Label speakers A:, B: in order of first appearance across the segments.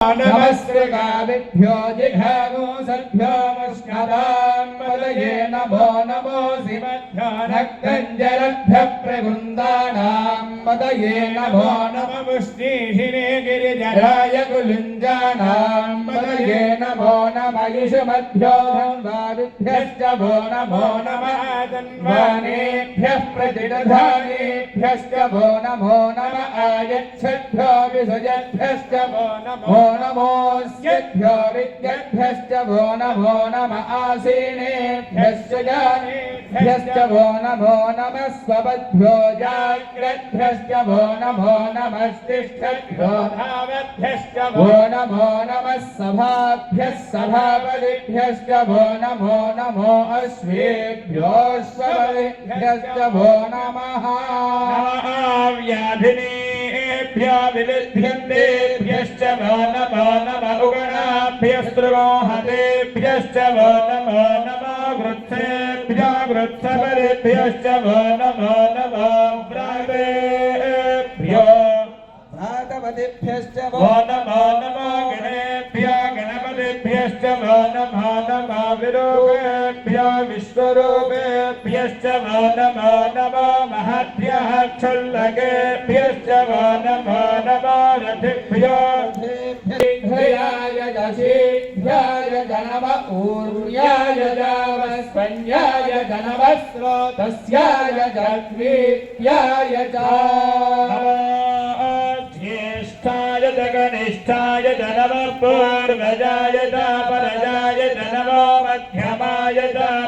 A: नमस्कृगादिभ्यो जिघागोसभ्यो मुष्कदां पदये नमो नमोऽसि मध्याह्नकञ्जरभ्यः प्रवृन्दानां पदये नमो नममुष्णीहिने गिरिजराय कुलिञ्जानां पदये नमो नमः युषमभ्यो धन्वादिभ्यश्च वो नमो नमः तन्वानेभ्यः प्रतिदधानेभ्यश्च वो नमो नमः आयच्छद्भ्यो विसृजद्भ्यश्च वो नमो नमोऽस्यभ्यो विद्यभ्यश्च वो नमो नमः आसीनेभ्यश्च जानेभ्यश्च वो नमो नमः स्वपद्भ्यो जाग्रद्भ्यश्च वो नमो नमस्तिष्ठद्भ्यो धावद्भ्यश्च वो नमो नमः सभाभ्यः सभापतिभ्यश्च वो नमो नमो अश्वेभ्यो स्वपतिभ्यश्च वो नमः व्याधिनेभ्यो विलिध्यन्तेभ्यश्च वो नमो नमः उगणाभ्यस्त्रुमोहतेभ्यश्च वो नमो नमः वृत्सेभ्यो वृत्सपरिभ्यश्च वो नमो नमः व्रातेभ्यो व्रातपतिभ्यश्च वो नमो नमः गणेभ्यो गणपतिभ्यश्च वो नमो नमः विरूपेभ्यो विश्वरूपेभ्यश्च वो नमो नमः महद्भ्यः क्षुल्लकेभ्यश्च वो नमो नमः रथिभ्यो ध्याय दशीभ्याय जनम ऊर्याय जावस्पन्याय जनम स्रोतस्याय जग्वीर्याय च ज्येष्ठाय जगनिष्ठाय जनम पूर्वजाय परजाय जनम मध्यमाय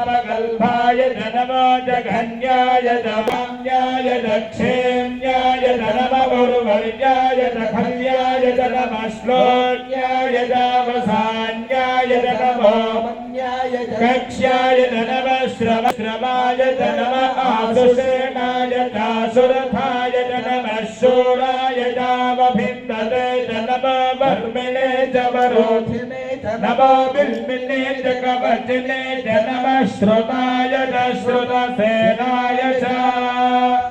A: पगल्भाय जनम जघन्याय जवाम्याय दक्षेम्याय जनम गुरुवर्याय दखल्याय जनम श्लोक्याय जावसान्याय जनमो मन्याय कक्ष्याय जनम श्रवाय जनम आसुषेणाय दासुरथाय जनम शूराय जावभिन्दते जनम वर्मिणे च वरोधिने जनम बिल्मिने च कवचिने जनम श्रुताय च श्रुतसेनाय च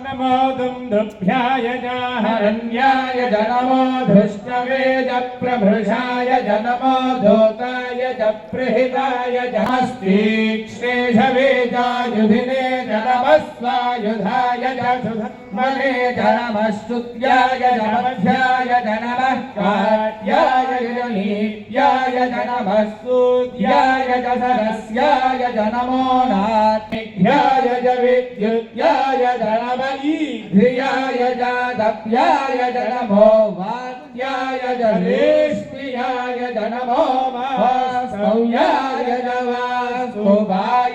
A: नमो दुन्दुभ्याय च हरण्याय जनमो धृष्टवे च प्रभृशाय जनमो धूताय च प्रहिताय च स्त्रीक्ष्णेषवे चायुधिने जनमस्वायुधाय च सुधन्वने जनमस्तुत्याय जनमध्याय जनमः कात्याय जनीत्याय जनमस्तुत्याय च सरस्याय जनमो नात्मिभ्याय च विद्युत्याय जनम ईध्याय च दप्याय जनमो वात्याय च रेष्म्याय जनमो वास्तव्याय च वास्तुभाय